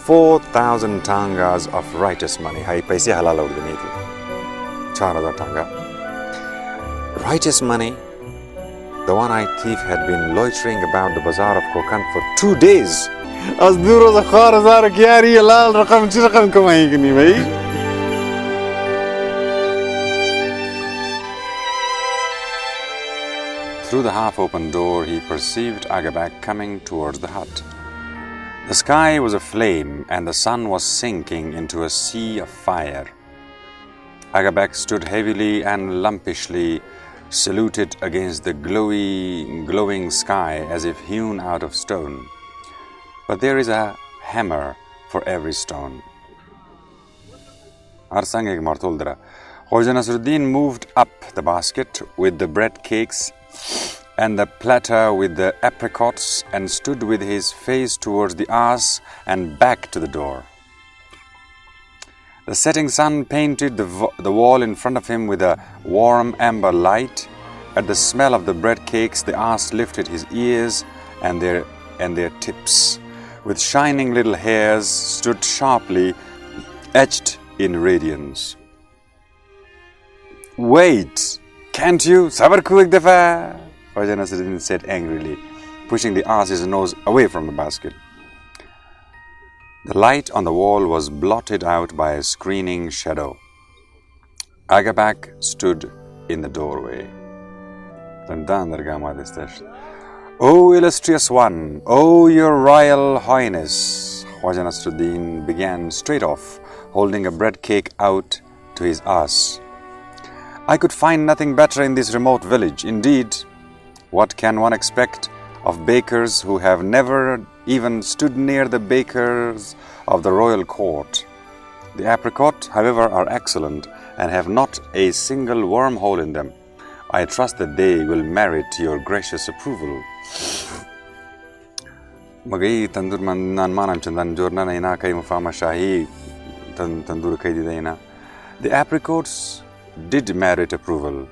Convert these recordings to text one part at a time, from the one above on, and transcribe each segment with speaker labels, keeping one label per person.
Speaker 1: 4,000 tangas of righteous money. Hai paise halal ordinate. 4,000 tanga. Righteous money. The one-eyed thief had been loitering about the bazaar of Kokand for 2 days. As duro za khar Hazara kyari halal rakam chi rakam kamayegi nahi bhai. Through the half-open door, he perceived Agabak coming towards the hut. The sky was aflame and the sun was sinking into a sea of fire. Agabak stood heavily and lumpishly, saluted against the glowing sky as if hewn out of stone. But there is a hammer for every stone. Khoja Nasreddin moved up the basket with the bread cakes and the platter with the apricots and stood with his face towards the ass and back to the door. The setting sun painted the wall in front of him with a warm amber light. At the smell of the bread cakes, the ass lifted his ears and their tips, with shining little hairs, stood sharply etched in radiance. Wait! Can't you? Sabar ko ek dafa? Khoja Nasreddin said angrily, pushing the ass's nose away from the basket. The light on the wall was blotted out by a screening shadow. Agabak stood in the doorway. "Oh, illustrious one! Oh, your royal highness!" Khoja Nasreddin began straight off, holding a bread cake out to his ass. "I could find nothing better in this remote village. Indeed, what can one expect of bakers who have never even stood near the bakers of the royal court? The apricot, however, are excellent and have not a single wormhole in them. I trust that they will merit your gracious approval." Magai tandur nan manam chandan jorna naina kai mufama shahi tandur kai didaina. The apricots did merit approval,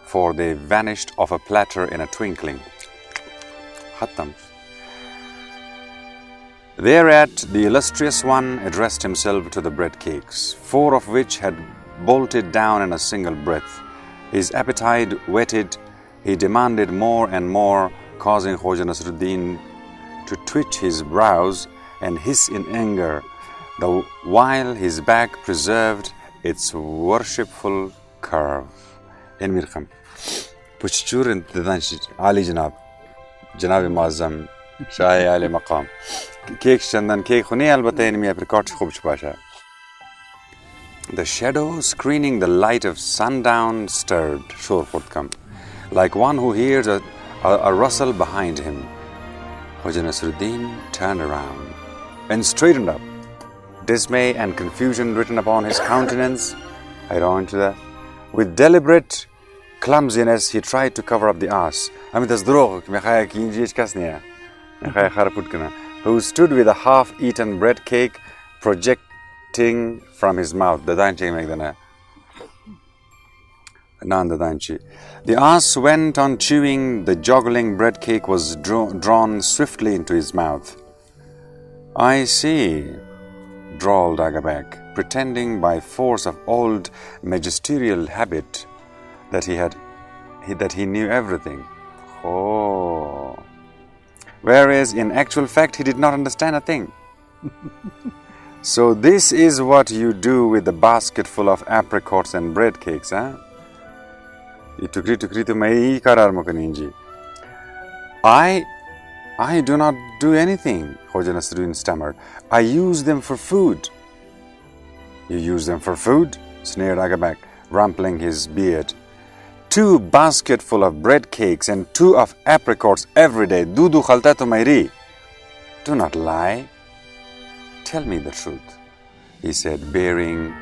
Speaker 1: for they vanished off a platter in a twinkling. Khatam. Thereat the illustrious one addressed himself to the bread cakes, 4 of which had bolted down in a single breath. His appetite whetted, he demanded more and more, causing Khoja Nasreddin to twitch his brows and hiss in anger, while his back preserved its worshipful curve. In Mirkham. Puchchur intidanshi Ali Janab Muazzam Shahi Ali Maqam. Cake chandan cake khuni albata inmi apricot khub chpasha. The shadow screening the light of sundown stirred, shorfordkam, like one who hears a rustle behind him. Khoja Nasreddin turned around and straightened up, dismay and confusion written upon his countenance. I ran to that. With deliberate clumsiness, he tried to cover up the ass. Who stood with a half-eaten bread cake projecting from his mouth. The ass went on chewing. The juggling bread cake was drawn swiftly into his mouth. "I see," drawled Agabak, pretending by force of old magisterial habit that he knew everything. Oh. Whereas in actual fact he did not understand a thing. "So this is what you do with the basket full of apricots and bread cakes, huh?" I do not do anything," Khoja Nasreddin stammered. "I use them for food." "You use them for food?" sneered Agabak, rumpling his beard. 2 basketful of bread cakes and 2 of apricots every day. Dudu khaltatu mairi. Do not lie. Tell me the truth, he said, bearing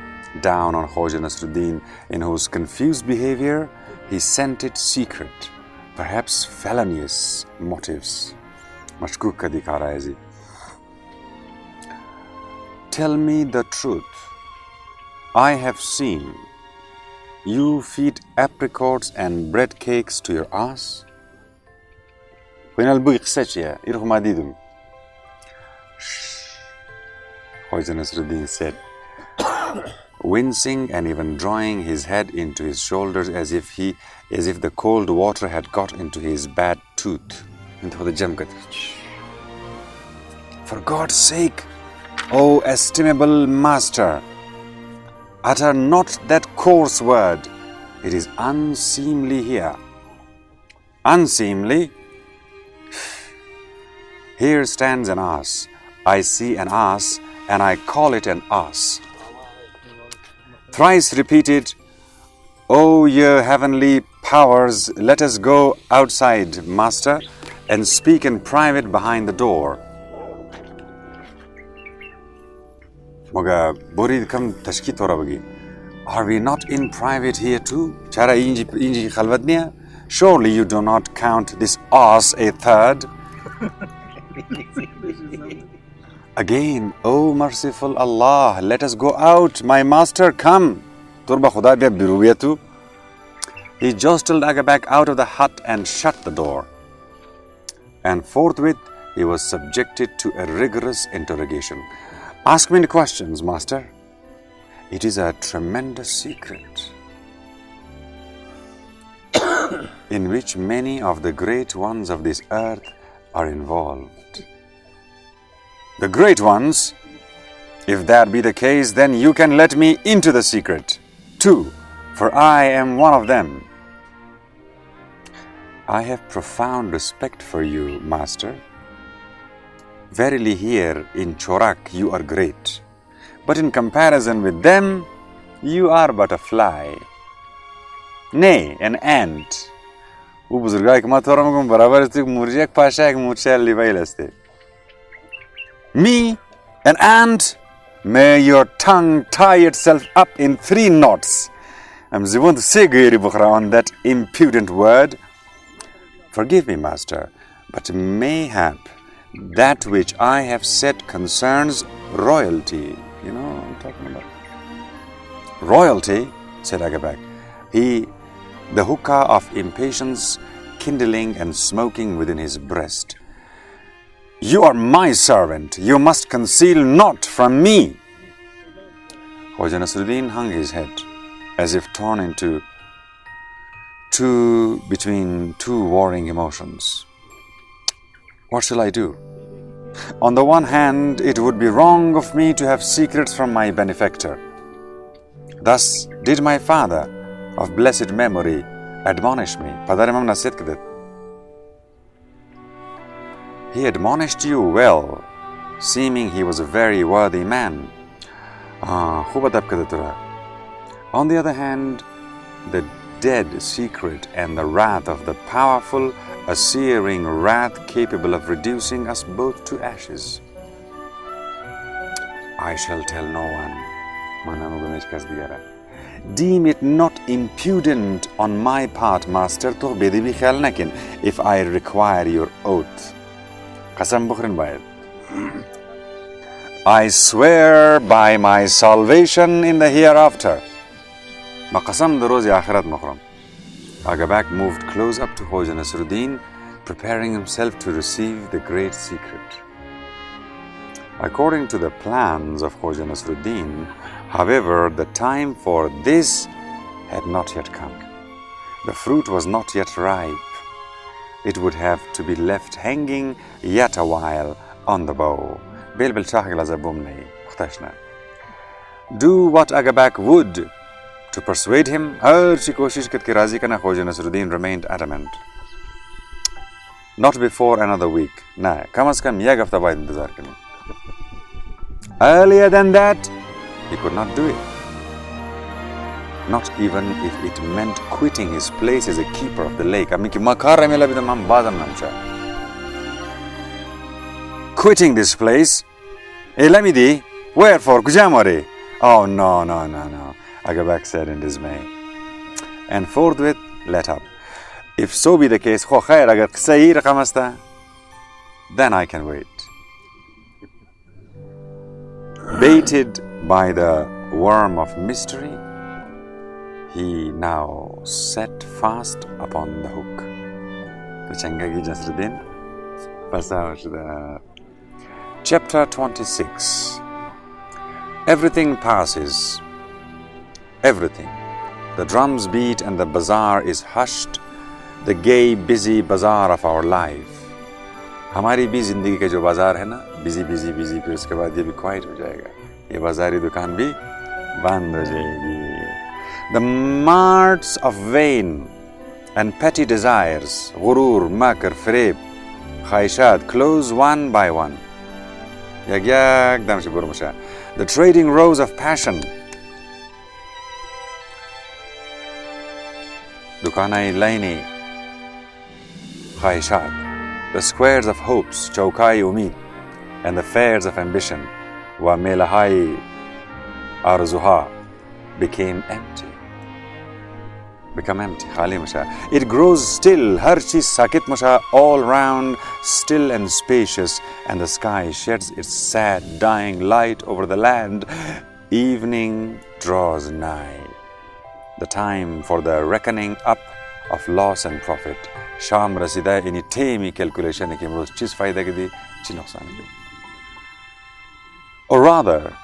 Speaker 1: down on Khoja Nasreddin, in whose confused behavior he scented secret, perhaps felonious motives. Mashkuk ka dikha raha hai ji. "Tell me the truth. I have seen you feed apricots and bread cakes to your ass." Khoja Nasreddin said, wincing and even drawing his head into his shoulders as if the cold water had got into his bad tooth. For God's sake, O estimable master, utter not that coarse word. It is unseemly here. Unseemly? Here stands an ass. I see an ass, and I call it an ass. Thrice repeated, O ye heavenly powers, let us go outside, master, and speak in private behind the door. Are we not in private here too? Surely you do not count this ass a third. Again, O merciful Allah, let us go out, my master, come. He jostled Agabak out of the hut and shut the door. And forthwith, he was subjected to a rigorous interrogation. Ask me the questions, master. It is a tremendous secret in which many of the great ones of this earth are involved. The great ones? If that be the case, then you can let me into the secret, too, for I am one of them. I have profound respect for you, master. Verily here in Chorak you are great, but in comparison with them, you are but a fly. Nay, an ant. Me, an ant? May your tongue tie itself up in 3 knots. I'm going to say on that impudent word. Forgive me, master, but mayhap that which I have said concerns royalty. You know what I'm talking about. Royalty, said Agabak. The hookah of impatience kindling and smoking within his breast. You are my servant. You must conceal naught from me. Khoja Nasreddin hung his head as if torn into between two warring emotions. What shall I do? On the one hand, it would be wrong of me to have secrets from my benefactor. Thus did my father, of blessed memory, admonish me. He admonished you well, seeming he was a very worthy man. On the other hand, the dead secret and the wrath of the powerful, a searing wrath capable of reducing us both to ashes. I shall tell no one. Deem it not impudent on my part, master, if I require your oath. I swear by my salvation in the hereafter. Agabak moved close up to Khoja Nasreddin, preparing himself to receive the great secret. According to the plans of Khoja Nasreddin, however, the time for this had not yet come. The fruit was not yet ripe. It would have to be left hanging yet a while on the bow. Do what Agabak would to persuade him, Khoja Nasreddin remained adamant. Not before another week. Earlier than that, he could not do it. Not even if it meant quitting his place as a keeper of the lake. Quitting this place? Wherefore? Oh, no. Agabak said in dismay, and forthwith let up. If so be the case, then I can wait. Baited by the worm of mystery, he now set fast upon the hook. Chapter 26. Everything passes. Everything. The drums beat and the bazaar is hushed. The gay, busy bazaar of our life. हमारी भी जिंदगी का जो बाजार है ना, busy busy busy, फिर उसके बाद ये भी क्वाइट हो जाएगा, ये बाजारी दुकान भी बंद हो जाएगी. The marts of vain and petty desires, غرور, مكر, فریب, خواہشات, close one by one. एकदम से बुरमुशा. The trading rows of passion. दुकानाई लाइनी خواہشات. The squares of hopes, chaukai umid, and the fairs of ambition, wa melahai arzuha, become empty. Khali masha. It grows still, har cheez sakit masha, all round, still and spacious, and the sky sheds its sad, dying light over the land. Evening draws nigh. The time for the reckoning up of loss and profit. शाम रसीदा यानी Temi calculation है कि हम चीज़ फ़ायदा के दी चीज़ नुकसान के. Or rather,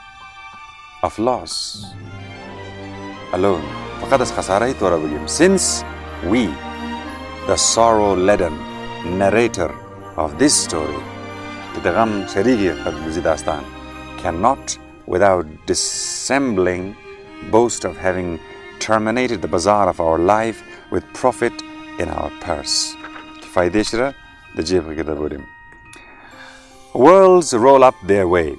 Speaker 1: of loss alone. फ़कत इस खसारा ही तोड़ा बगीम. Since we, the sorrow-laden narrator of this story, the gham shariki qad cannot, without dissembling, boast of having terminated the bazaar of our life with profit in our purse. Kifaydeshra, the jib bodim. Worlds roll up their way.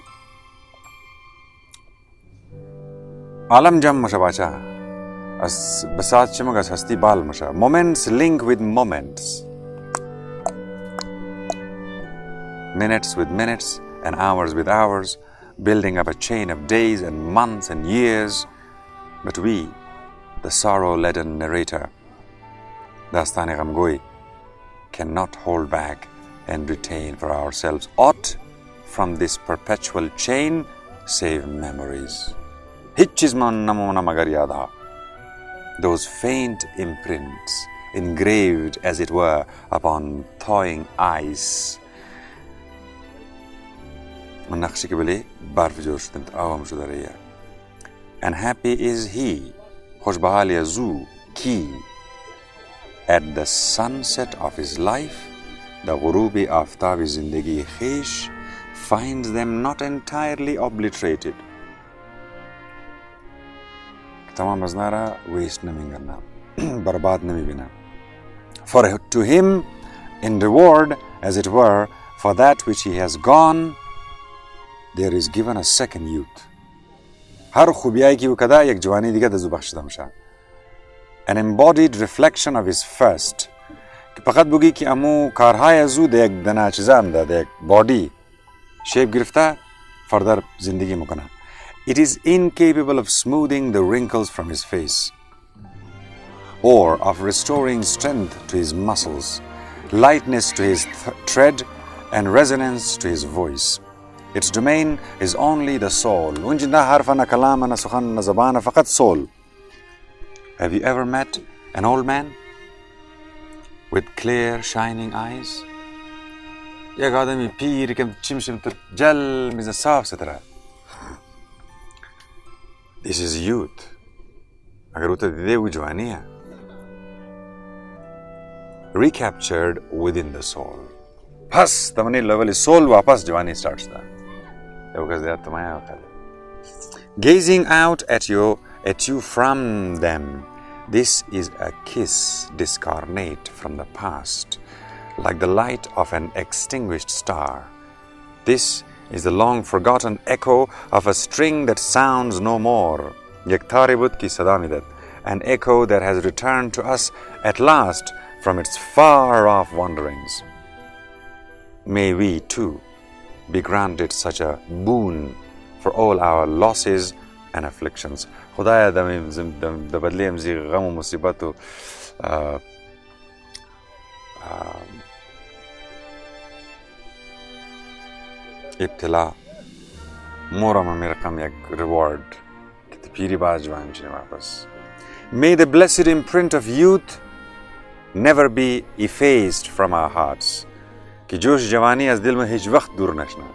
Speaker 1: Alam jam masha bacha. As basat chimag as hasti bal masha. Moments link with moments. Minutes with minutes and hours with hours, building up a chain of days and months and years. But we, the sorrow-laden narrator, Dastane Ghamgoi, cannot hold back and retain for ourselves aught from this perpetual chain save memories. Hitchizman namona magar yadha. Those faint imprints, engraved as it were upon thawing ice. And happy is he, Khoshbahal Zu, ki, at the sunset of his life, the ghurubi aftab zindagi khish finds them not entirely obliterated. Tamam aznara waste nahi karna, barbad nahi bina. For to him, in reward, as it were, for that which he has gone, there is given a second youth. Har khubiyai ki kada yak jawani diga da zubakhshda masha. An embodied reflection of his first. Faqat bugi ki amu karhay zu de ek dana chizam da de ek body shape girifta further zindagi mukana. It is incapable of smoothing the wrinkles from his face or of restoring strength to his muscles, lightness to his tread and resonance to his voice. Its domain is only the soul. Unjinda harfana kalama na sukhan na zabana faqat soul. Have you ever met an old man with clear, shining eyes? Ek aadami peer kem chimshim to jal miza saaf satra. This is youth. Agar uta dide wu jawani hai. Recaptured within the soul. Bas tamani level is soul wapas jawani starts da. Gazing out at you from them, this is a kiss discarnate from the past, like the light of an extinguished star. This is the long-forgotten echo of a string that sounds no more, yaktaribut ki sadamidat, an echo that has returned to us at last from its far-off wanderings. May we, too, be granted such a boon for all our losses and afflictions. Khudaya da badle amzi gham و musibat و ibtila mora ma mere kam yak reward ki te piri baaz jwan chine wapas. May the blessed imprint of youth never be effaced from our hearts. कि जोश जवानी आज दिल में hitch वक्त दूर नशना,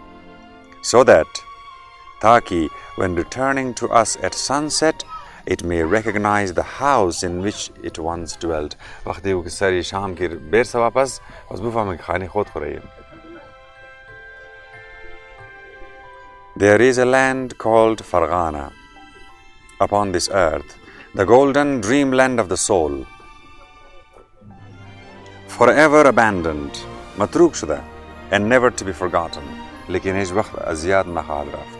Speaker 1: so that Taki, when returning to us at sunset, it may recognize the house in which it once dwelt. وقتی او که سری شام که برسه واپس از بفهمه که خانه خود خوره. There is a land called Farghana upon this earth, the golden dreamland of the soul, forever abandoned, متروك شده, and never to be forgotten. लेकिन इस वक्त अजियात न खाल रफ्त.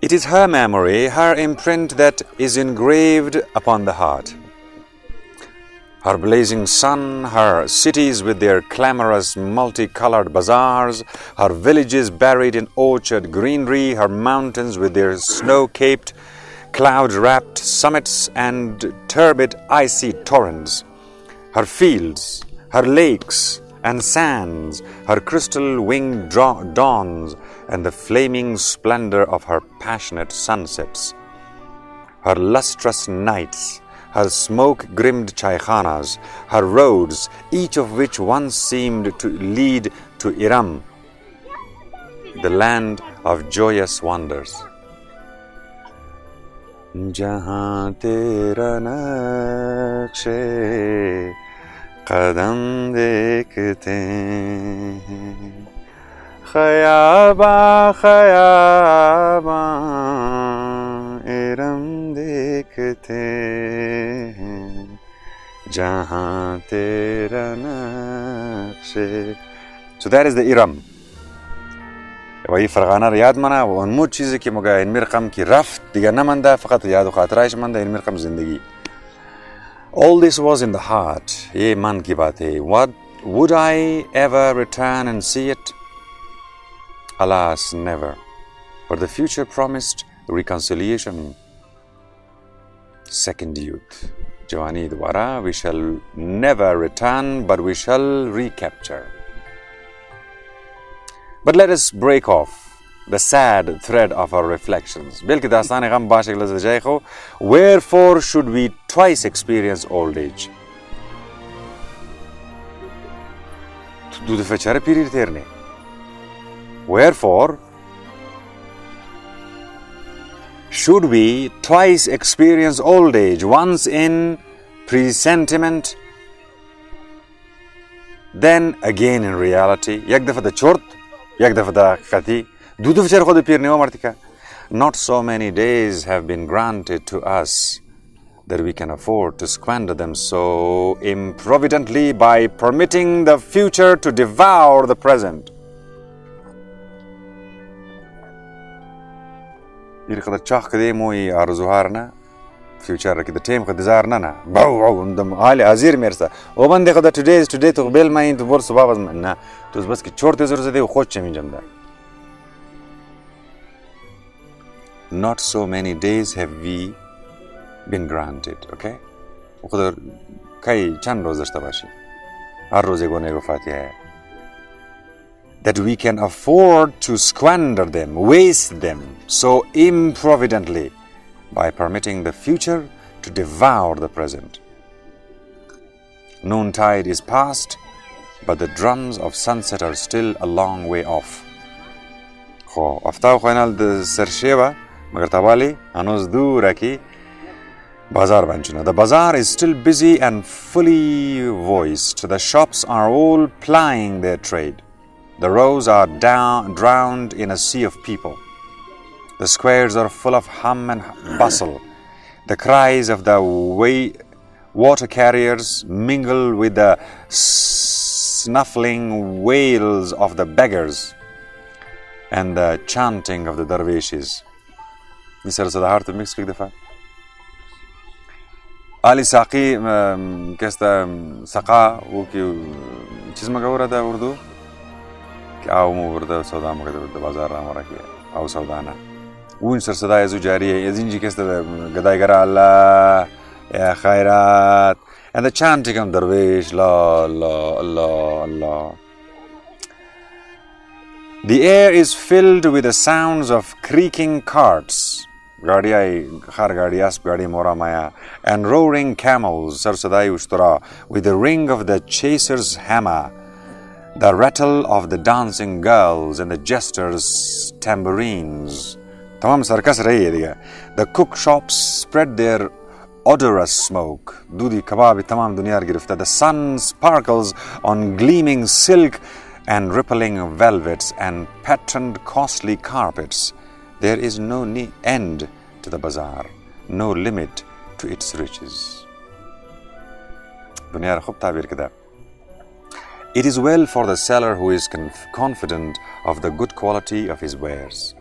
Speaker 1: It is her memory, her imprint that is engraved upon the heart. Her blazing sun, her cities with their clamorous multicolored bazaars, her villages buried in orchard greenery, her mountains with their snow-capped, cloud-wrapped summits and turbid icy torrents, her fields, her lakes and sands, her crystal-winged dawns, and the flaming splendor of her passionate sunsets, her lustrous nights, her smoke-grimmed chaykhanas, her roads, each of which once seemed to lead to Iram, the land of joyous wonders. Jahan tera naqsh qadam dekhte hain, khayaba khayaba Iram dekhte hain, jahan tera naqsh. So that is the Iram. وهي فرغانه یاد منه و اون مو چیزی که مگه این رقم کی رفت دیگه نمانده فقط یاد و خاطرایش مانده این رقم زندگی. All this was in the heart. ये मन की बात है. What would I ever return and see it? Alas, never. But the future promised reconciliation. Second youth. Jawani dwara, we shall never return, but we shall recapture. But let us break off the sad thread of our reflections. Wherefore should we twice experience old age? Wherefore should we twice experience old age, once in presentiment, then again in reality? Not so many days have been granted to us that we can afford to squander them so improvidently by permitting the future to devour the present. Future ki the time ka dizar na na bao undam ali azir mersa o bande kada today is today to bel main to bor subah bas na to bas ki chorte zor de khoj chemi jamda. Not so many days have we been granted, okay? Uqdar kai chand roz dashta bashi har roz ego nego fatiha hai that we can afford to squander them, waste them so improvidently by permitting the future to devour the present. Noontide is past, but the drums of sunset are still a long way off. The bazaar is still busy and fully voiced. The shops are all plying their trade. The rows are drowned in a sea of people. The squares are full of hum and bustle. The cries of the water carriers mingle with the snuffling wails of the beggars and the chanting of the dervishes. This is the heart of mix defa. Ali Saqi kesta saqa wo ki cheez ma gawra da urdu ki aw mo urdu sauda ma da bazar amara ki aw saudana وين سرسدايا زوجارية يزينجي كسر قداي قرا الله يا خيرات and the chanting of dervish la la la la. The air is filled with the sounds of creaking carts and roaring camels with the ring of the chaser's hammer. the rattle of the dancing girls and the jesters' tambourines. Tamam circus rahi hai diga. The cook shops spread their odorous smoke. Dudi kebab tamam dunya girifta. The sun sparkles on gleaming silk and rippling velvets and patterned costly carpets. There is no end to the bazaar, no limit to its riches. Dunya khub tabir kida. It is well for the seller who is confident of the good quality of his wares.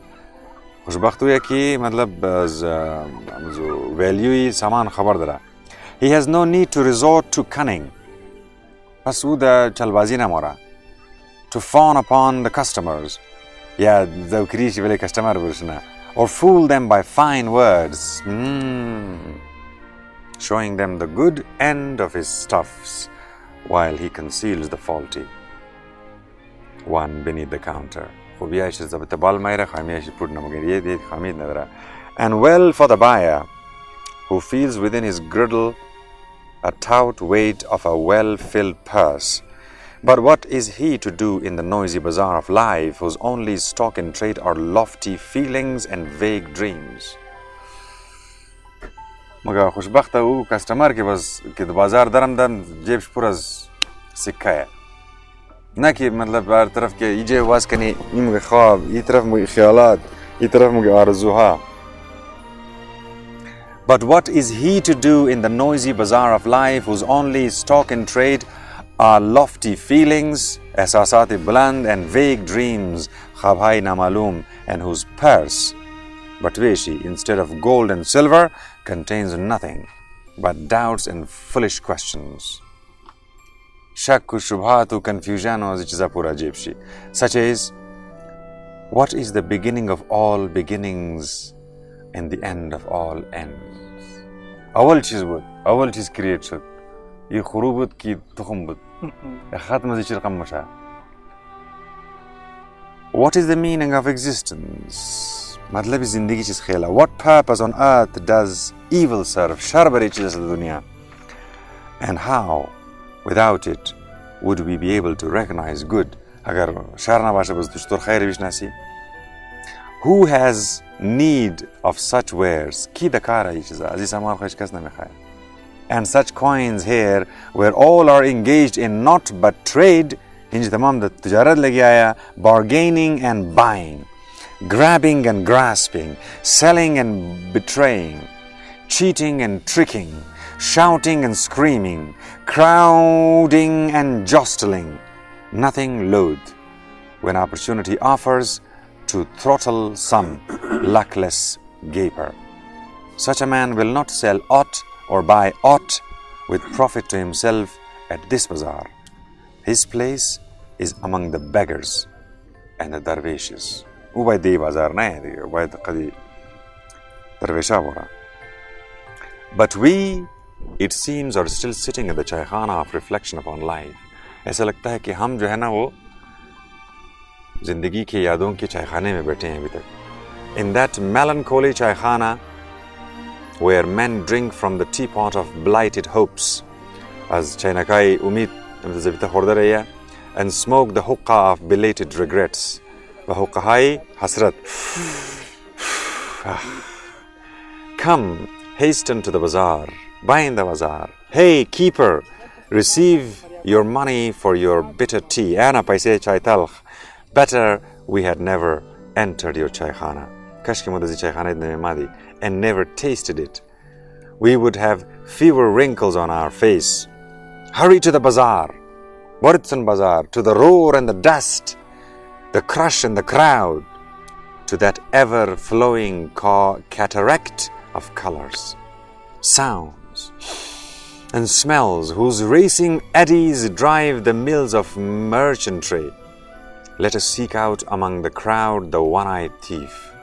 Speaker 1: खुशबख्त हुआ कि मतलब जो value ही सामान खबर दरा. He has no need to resort to cunning. बस वो the चलबाजी ना मोरा. To fawn upon the customers. या द क्रीश वाले customer बुरशना. Or fool them by fine words. Showing them the good end of his stuffs while he conceals the faulty one beneath the counter. And well for the buyer who feels within his girdle a taut weight of a well-filled purse. But what is he to do in the noisy bazaar of life whose only stock in trade are lofty feelings and vague dreams? मगर खुशबख्त है वो customer के बस कि बाजार दरम दम जेब पूरा सिक्का है ना कि मतलब हर तरफ के इजे वास कनी इम ख्वाब ये तरफ मुझे ख्यालात ये तरफ मुझे आरज़ूहा. But what is he to do in the noisy bazaar of life whose only stock in trade are lofty feelings, एहसासात बुलंद and vague dreams, ख्वाब ना मालूम, and whose purse, batweshi, instead of gold and silver, contains nothing but doubts and foolish questions. Shakku shubhatu confusiano zichiza pura jibshi. Such as, what is the beginning of all beginnings and the end of all ends? Awal cheez bud, awal cheez create shud. Ye khurubut ki tukhum bud. Khatma zichir qammasha. What is the meaning of existence? मतलब जिंदगी चीज़ खेला. What purpose on earth does evil serve? Sir बरी चीज़ असल दुनिया. And how, without it, would we be able to recognize good? अगर sir ना बाशा बस तुझ तो खैर विश नसी. Who has need of such wares? की दकार है चीज़. अज़ी सामान खुश कस ना में खाया. And such coins here, where all are engaged in naught but trade. Hinge तमाम द तिजारत लगी आया. Bargaining and buying. Grabbing and grasping, selling and betraying, cheating and tricking, shouting and screaming, crowding and jostling, nothing loath, when opportunity offers, to throttle some luckless gaper. Such a man will not sell aught or buy aught with profit to himself at this bazaar. His place is among the beggars and the darvishes. وباید دی بازار نه دیگه باید قدی درویشا بورا. But we, it seems, are still sitting at the chaikhana of reflection upon life. ऐसा लगता है कि हम जो है ना वो जिंदगी के यादों के chaikhane में बैठे हैं अभी तक. In that melancholy chaikhana where men drink from the teapot of blighted hopes, as chainakai umid zabita khorda rahiya, and smoke the hookah of belated regrets. وَهُقَّهَاي hasrat. Come, hasten to the bazaar, buy in the bazaar. Hey, keeper, receive your money for your bitter tea. Ana paise chai talkh. Better we had never entered your chaikhana. Kashki mudazi chaikhana idne madi, and never tasted it. We would have fewer wrinkles on our face. Hurry to the bazaar, Waritsan bazaar, to the roar and the dust, the crush and the crowd, to that ever-flowing cataract of colors, sounds, and smells whose racing eddies drive the mills of merchantry. Let us seek out among the crowd the one-eyed thief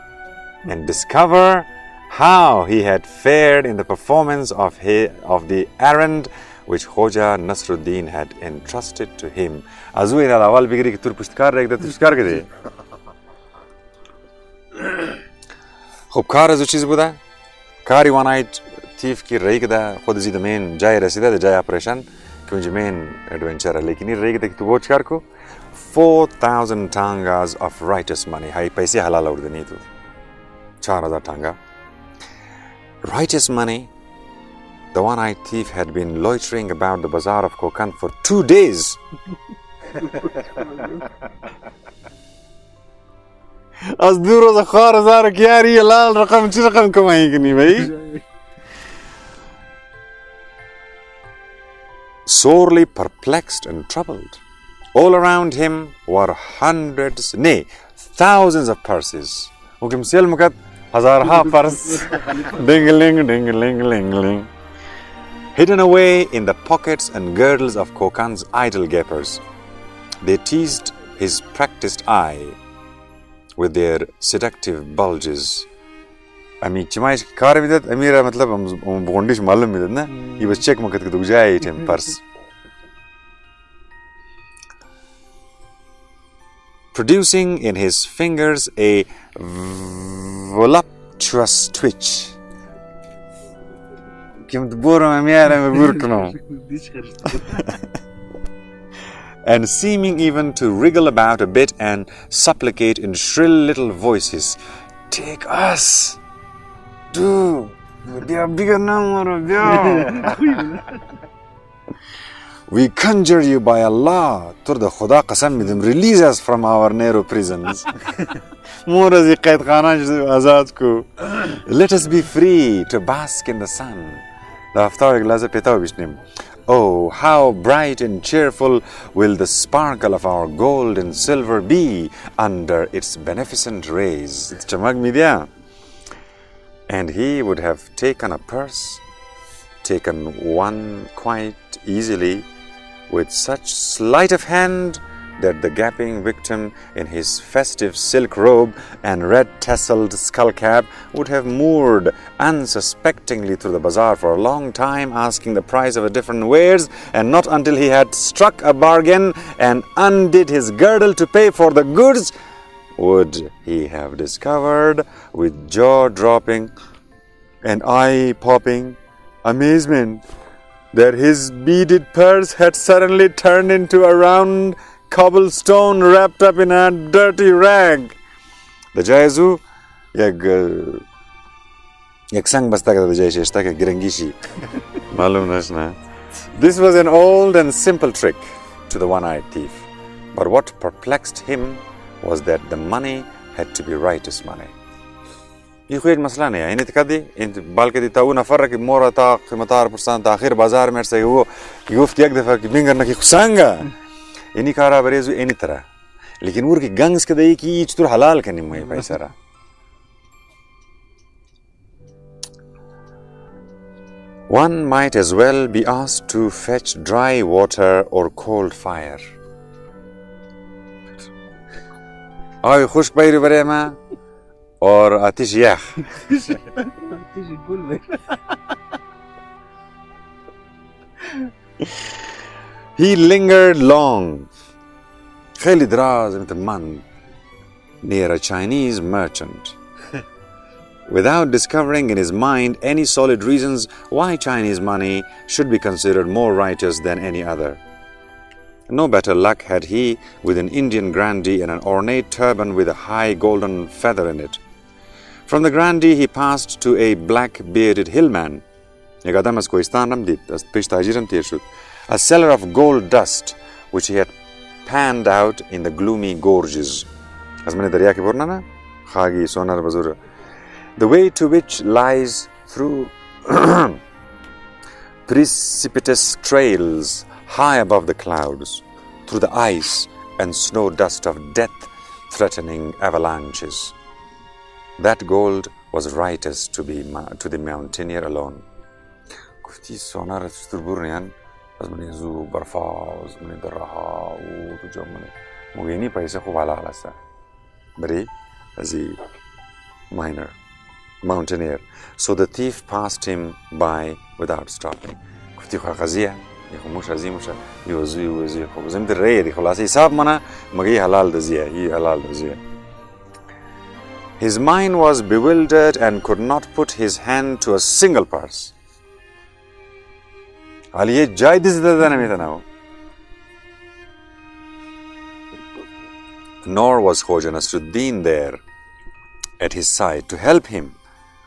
Speaker 1: and discover how he had fared in the performance of the errand which Khoja Nasreddin had entrusted to him. Azui na awal bigri ki tur pushtkar rekda pushtkar ke de. Khub kar azu cheez buda. Kari one-eyed thief ki rahi kda khud zid main jay rasida de jay operation ki main adventure hai lekin ye rahi kda ki tu watch kar ko 4,000 tangas of righteous money. Hai paise halal aur deni tu. 4,000 tanga. Righteous money. The one-eyed thief had been loitering about the bazaar of Kokand for 2 days. As duro za 4,000 kya rahi halal rakam ch rakam kamayegi nahi bhai. Sorely perplexed and troubled. All around him were hundreds, nay, thousands of purses. Ukim sel mukat Hazara purse. Ding-a-ling, ding-a-ling, ling-a-ling. Hidden away in the pockets and girdles of Kokand's idle gapers, they teased his practiced eye with their seductive bulges. Ami chimaish kar midat amira matlab bondish malum midat na. He was check makat ke dujai him purse. Producing in his fingers a voluptuous twitch. And seeming even to wriggle about a bit and supplicate in shrill little voices, "Take us! Do! They are bigger number of you! We conjure you by Allah, tur the Khoda qasam midim, release us from our narrow prisons. Let us be free to bask in the sun." Oh, how bright and cheerful will the sparkle of our gold and silver be under its beneficent rays. And he would have taken a purse, taken one quite easily, with such sleight of hand that the gaping victim in his festive silk robe and red tasseled skull cap would have moored unsuspectingly through the bazaar for a long time, asking the price of a different wares, and not until he had struck a bargain and undid his girdle to pay for the goods would he have discovered with jaw-dropping and eye-popping amazement that his beaded purse had suddenly turned into a round cobblestone wrapped up in a dirty rag. The Jayazu yak sang basta ka the Jayashta ka girangishi. Malum nasna. This was an old and simple trick to the one-eyed thief. But what perplexed him was that the money had to be righteous money. يخويج مسلانه يعني انت كدي انت بالك دي تاونا فرق مورا تا قيمتار برسان تاخير بازار مرسي هو يوفت يقدر بينغر نكي خسانغا اني كارا بريزو اني ترى لكن ورك غانغس كده يكي يشتر حلال كني مي بيسرا. One might as well be asked to fetch dry water or cold fire. آه خوش بيري بريما or atish yakh. He lingered long, khayli draz into man, near a Chinese merchant, without discovering in his mind any solid reasons why Chinese money should be considered more righteous than any other. No better luck had he with an Indian grandee and an ornate turban with a high golden feather in it. From the grandee he passed to a black-bearded hillman, a seller of gold dust which he had panned out in the gloomy gorges. The way to which lies through precipitous trails high above the clouds, through the ice and snow dust of death-threatening avalanches. That gold was righteous to the mountaineer alone. Minor mountaineer. So the thief passed him by without stopping. His mind was bewildered and could not put his hand to a single purse. Nor was Khoja Nasreddin there at his side to help him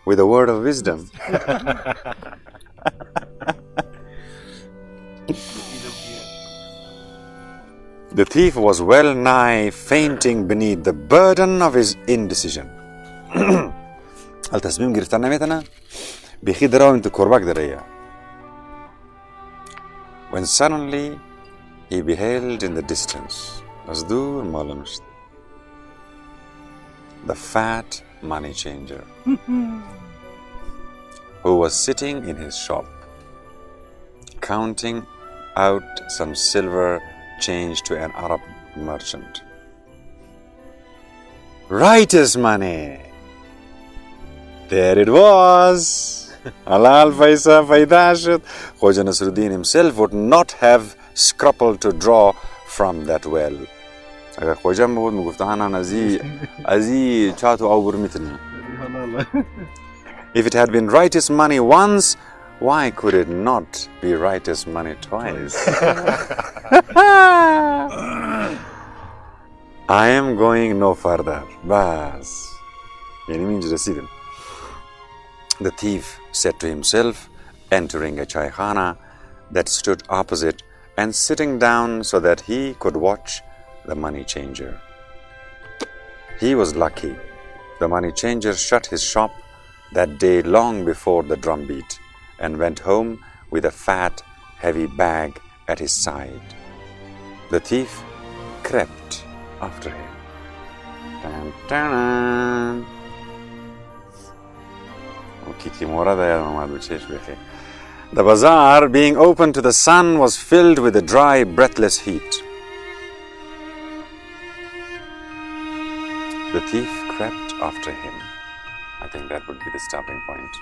Speaker 1: with a word of wisdom. The thief was well nigh fainting beneath the burden of his indecision. التصميم گرفتن نمیتونه بیخی درا انتو کربک داره. When suddenly he beheld in the distance, از دور معلوم شد, the fat money changer who was sitting in his shop counting out some silver change to an Arab merchant. Righteous money! There it was! Halal paisa paida shud. Khoja Nasreddin himself would not have scrupled to draw from that well. اگر خوجا بود میگفته انا ازی چاتو عبر میتنی. If it had been righteous money once, why could it not be righteous money twice? I am going no further. بس. يعني means رسيدم. The thief said to himself, entering a chaikhana that stood opposite and sitting down so that he could watch the money changer. He was lucky. The money changer shut his shop that day long before the drumbeat and went home with a fat, heavy bag at his side. The thief crept after him. Dun, dun, dun. The bazaar, being open to the sun, was filled with a dry, breathless heat. The thief crept after him. I think that would be the stopping point.